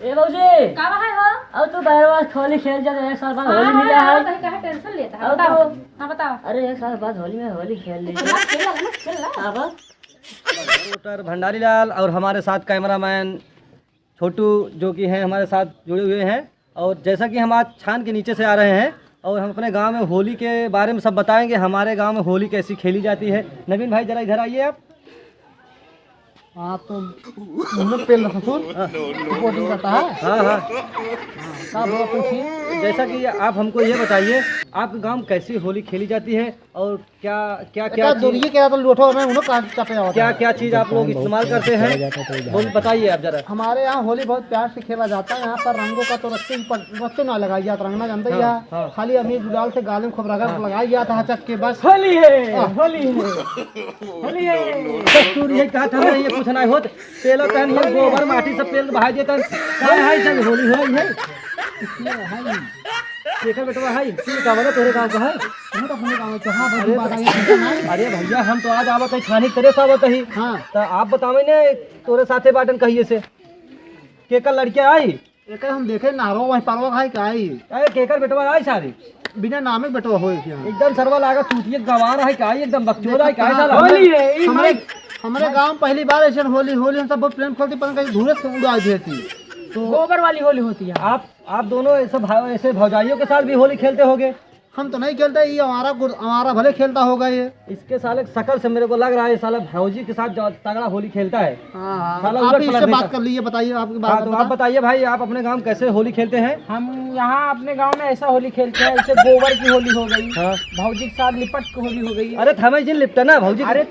ए बाबूजी का है हो? अब तो बैरवा होली खेल जाते एक साल बाद होली मिला है। कहीं कहीं टेंशन लेता है। अब बताओ। तो हां बताओ। अरे एक साल बाद होली में होली खेल ली। खेल ला। अब रिपोर्टर भंडारी लाल और हमारे साथ कैमरामैन छोटू जो कि हैं हमारे साथ जुड़े हुए हैं। और जैसा कि हम आज छान के नीचे से आ रहे हैं और हम अपने गांव में होली के बारे में सब बताएंगे। हमारे गांव में होली कैसी खेली जाती है। नवीन भाई जरा इधर आइए आप। हाँ तो पेल रिपोर्टिंग करता है। हाँ क्या बोला पूछिए। जैसा कि आप हमको ये बताइए आपके गांव में कैसी होली खेली जाती है और क्या क्या क्या दूरिये क्या तो लोठो में उन्होंने काट चपे होता क्या है। क्या चीज़ आप लोग इस्तेमाल करते हैं बोल बताइए आप जरा। हमारे यहाँ होली बहुत प्यार से खेला जाता है। यहाँ पर रंगों का तो रस्ते ना लगाई जाता, रंगना जानते ही हाँ। है। खाली अमीर गुलाल से गाले में खूब रगड़ लगाई जाता है चक्के बस। होली है होली है होली है। दस्तूर ये कहा था ये कुछ ना होत तेल तन ये गोबर माटी से पेल बहा देता काय है सब होली है देखा बेटा भाई सी का वाला तेरे गांव का है। हम तो अपने गाँव में हाँ बड़ी बात आई। अरे भैया हम तो आज आवत है छानी तेरे से आवत ही। हाँ तो आप बतावे ने तोरे साथे बाटन कहिए से केकर लड़कियां आई एक हम देखे नारो वहीं परवा खाई का आई अरे केकर बेटवा आई सारी बिना नामे बेटवा हो एकदम सरवा लागा चूतिए गवार है का एकदम बकचोदा है का साला होली है हमारे गांव में पहली बार ऐसे होली हम सब बहुत प्रेम खोलती पर कहीं धूरे से उड़ा दी थी। तो गोबर वाली होली होती है। आप दोनों ऐसे भौजाइयों के साथ भी होली खेलते होगे। हम तो नहीं खेलते, ये हमारा भले खेलता होगा ये। इसके साले शकल से मेरे को लग रहा है साला भौजी के साथ जो तगड़ा होली खेलता है। साला आप उलट ही पलट इससे देता। बात कर लीजिए, बताइए आपकी हाँ बात। तो आप बताइए भाई आप अपने गांव कैसे होली खेलते हैं। हम यहाँ अपने गांव में ऐसा होली खेलते हैं जैसे गोबर की होली हो गई, हाँ भौजी के साथ लिपट की होली हो गई। अरे थमे जिन लिपटा ना भौजी। अरे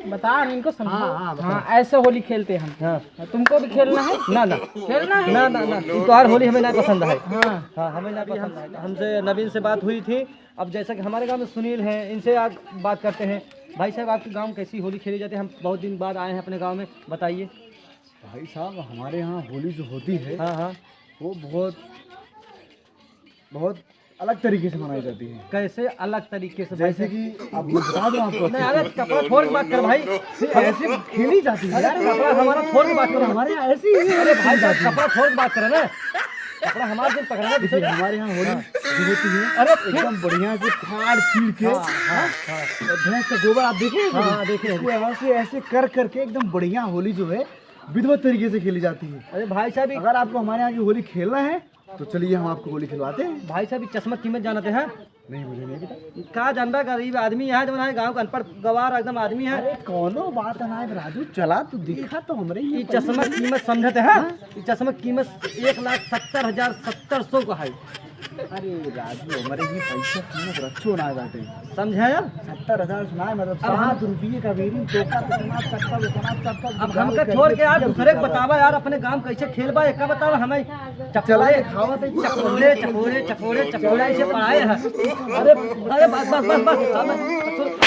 बता इनको समझो। हाँ, बताओ। हाँ ऐसे होली खेलते हैं हम। हाँ तुमको भी खेलना है? ना ना खेलना है? ना ना ना तुम्हार होली हमें नहीं पसंद है। हाँ हाँ हमें नहीं पसंद है। हमसे नवीन से बात हुई थी। अब जैसा कि हमारे गांव में सुनील हैं इनसे आज बात करते हैं। भाई साहब आपके गांव में कैसी होली खेली जाती है। हम बहुत दिन बाद आए हैं अपने गांव में, बताइए। भाई साहब हमारे यहाँ होली जो होती है हाँ हाँ वो बहुत अलग तरीके से मनाई जाती है। कैसे अलग तरीके से जैसे कि अब मैं बता दूं आपको। नहीं अरे कपड़ा छोड़ के बात कर भाई। ऐसे खेली जाती है। अरे कपड़ा हमारा छोड़ के बात करो। हमारे यहाँ ऐसी ही अरे भाई साहब कपड़ा छोड़ के बात करें ना। कपड़ा हमारे दिन पकड़ना देखिए, दिखेगा। हमारे यहाँ होली जो होती है अरे एकदम बढ़िया से फाड़ चीर के हाँ और भैंस का गोबर आप देखिए। हाँ, देखे हैं। उसको ऐसे ऐसे कर करके एकदम बढ़िया होली जो है विधिवत तरीके से खेली जाती है। अरे भाई साहब अगर आपको हमारे यहाँ की होली खेलना है तो चलिए हम आपको होली खिलवाते हैं। भाई साहब चश्मा कीमत जानते हैं। नहीं मुझे नहीं पता। का जानबा गरीब आदमी यहाँ जो है गांव का अनपढ़ गवार एकदम आदमी है। अरे कौनो बात ना है राजू, चला तू देखा तो हमरे ये चश्मा कीमत समझते हैं। ये चश्मा कीमत 1,70,700 का है। अरे राजू हमारे ही पैसा कीमत रखो ना बाटे समझे यार। 70,000 सुनाए मतलब अब हम- 7 रुपये का वेरी टोका कितना चक्कर अब हमका छोड़ के यार दूसरे को बतावा यार अपने गांव कैसे खेलबा एक का बतावा हमें चकोड़े खावत है चकोड़े चकोड़े चकोड़े चकोड़े ऐसे पढ़ाए हैं। अरे अरे बस बस बस बस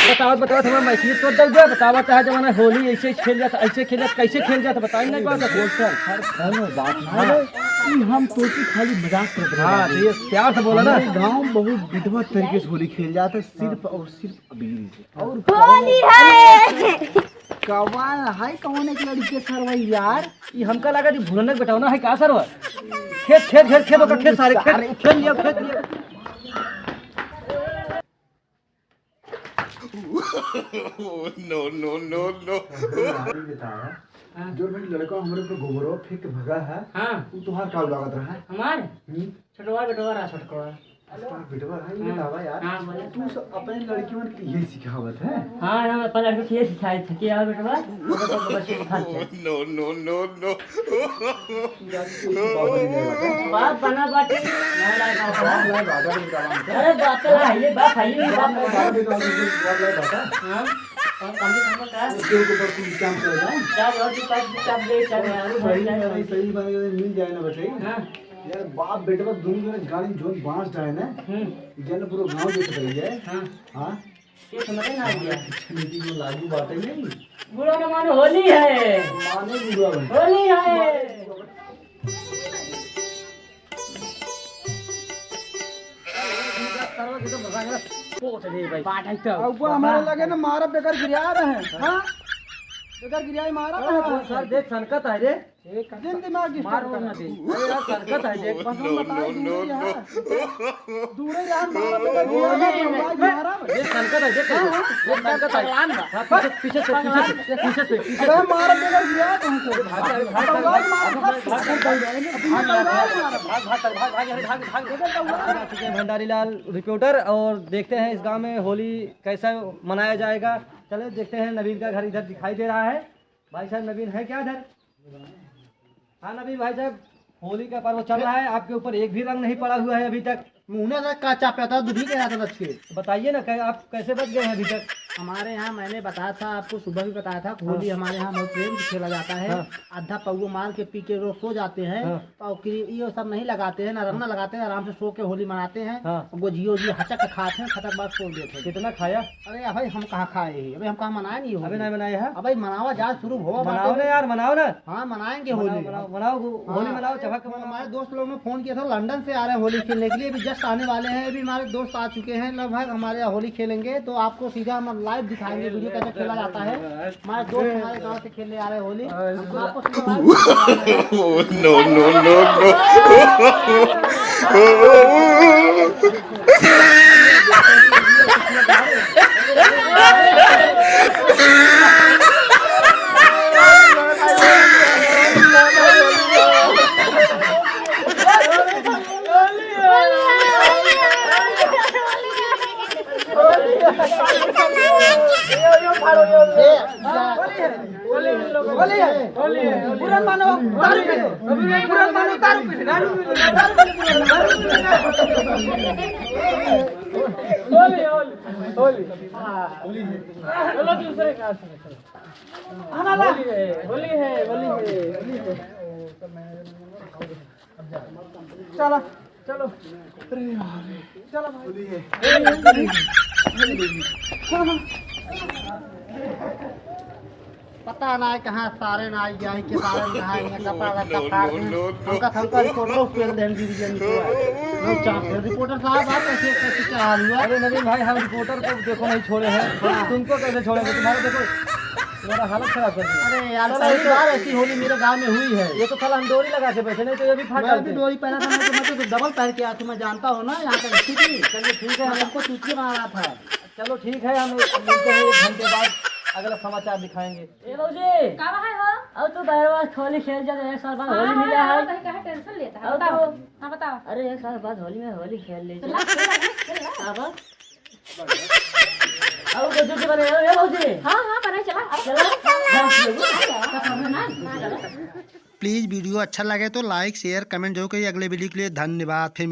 बताओ बताओ हमें मैथिली तो दल दे बतावा चाहे जमाना होली ऐसे खेल जाता ऐसे खेल जाता कैसे खेल जाता बताइए ना बात कौनो बात ना है। ई हम तो की खाली मजाक कर रहे हैं। हाँ ये प्यार से बोला ना। हमारे गांव में बहुत विधिवत तरीके से होली खेल जाता है, सिर्फ और सिर्फ अबीर से। और होली है। कवाल है कौन एक लड़की सर भाई यार। ये हमका लगा कि भूलने बताओ ना है क्या सर खेत खेत खेत खेत होगा खेत सारे खेत खेल लिया खेत लिया। जो भाई लड़का हमारे ऊपर गोबरो फेंक के भगा है हाँ वो तुम्हारा का लागत रहा है। हमारे छोटवा बेटवा रहा छोटवा। बेटवा है ये बतावा यार। हाँ, बोलो। तू अपने लड़कियों को ये सिखावत है। हाँ हम अपन लड़के को ये सिखाए थे कि यार बेटवा बाप बना बाटे ना लाए बाप। अरे बात तो है ये बात है ये बात हाँ और कम से कम का क्या बहुत ही पास किताब दे चल यार सही बात मिल जाए ना बेटे। हाँ यार बाप बेटवा दोनों जने गाड़ी जोन बांस जाए ना जन पूरा गांव देख रही है। हाँ हां ये समझ में आ गया। नीति में लागू बात है नहीं बुरा न मानो होली है माने बुरा बन। होली है। बात है तो अब हमारे लगे ना मारा बेकार गिरा रहे हैं। हां बेकार गिराई मारा है। सर देख सनकत है रे एक दिन दिमाग डिस्टर्ब मारो ना दे। अरे यार सरकत है देख बस हम बताए दूरे यार ये सरकत है देख ये सरकत है हां पीछे से अरे मार देगा गया कहां से भाग भंडारी लाल रिपोर्टर और देखते हैं इस गांव में होली कैसा मनाया जाएगा। चले देखते हैं। नवीन का घर इधर दिखाई दे रहा है। भाई साहब नवीन है क्या इधर? हाँ नवीन भाई साहब, होली का पर्व चल रहा है, आपके ऊपर एक भी रंग नहीं पड़ा हुआ है अभी तक। मुँह से काचा पे था, दूधी के था बच के। बताइए ना आप कैसे बच गए हैं अभी तक? हमारे यहाँ मैंने बताया था आपको, सुबह भी बताया था, होली हमारे यहाँ बहुत प्रेम से खेला जाता है। आधा पौवा मार के पी के लोग सो जाते हैं, और ये सब नहीं लगाते हैं, ना रंग लगाते हैं, आराम से सो के होली मनाते हैं। गोजियो जी हचक खाते हैं, खतक बाद छोड़ देते हैं। कितना खाया? अरे भाई हम कहाँ खाए हैं, अभी हम कहाँ मनाए नहीं, अभी नहीं मनाए हैं। अभी मनावा जा शुरू हो, मनाओ ना यार, मनाओ ना। हाँ मनाएंगे होली, मनाओ होली मनाओ, चमक। हमारे दोस्त लोग ने फोन किया था, लंदन से आ रहे हैं होली खेलने के लिए, अभी जस्ट आने वाले हैं। अभी हमारे दोस्त आ चुके हैं, लगभग हमारे यहाँ होली खेलेंगे, तो आपको सीधा हम लाइव दिखाएंगे वीडियो कैसे खेला जाता है। हमारे दोस्त हमारे गांव से खेलने आ रहे हैं होली, आपको सीधा चलो चलो चलो पता ना है कहाँ सारे ना गया है, के सारे नहाए हैं, कपड़ा लत्ता फाड़ दें। हमका थमका रिपोर्टर पेल दें डिवीजन को। रिपोर्टर साहब आप कैसे कैसे क्या हाल हुआ? अरे नवीन भाई, हम रिपोर्टर को देखो नहीं छोड़े हैं, तुमको कैसे छोड़ेंगे? तुम्हारा देखो तुम्हारा हालत खराब कर दिया। अरे यार पहली बार ऐसी होली मेरे गांव में हुई है। ये तो साला हम डोरी लगा के बैठे, नहीं तो ये भी फाट मैं भी डोरी पहना था, मैं तो डबल पहन के आया था, मैं जानता हूँ ना यहाँ तक स्थिति। चलिए ठीक है, हमको चूतिया बना रहा था। चलो ठीक है, हम मिलते हैं 1 घंटे बाद, अगला समाचार दिखाएंगे। ए बाबूजी का है हो? अब तो बहरवा होली खेल जाते हैं, एक साल बाद होली मिला है। कहाँ टेंशन लेता है? अब बताओ। तो हाँ बताओ। अरे एक साल बाद होली में होली खेल ले। अब कुछ बने ए बाबूजी। हाँ हाँ बना चला। प्लीज वीडियो अच्छा लगे तो लाइक शेयर कमेंट जरूर करिए। अगले वीडियो के लिए धन्यवाद। फिर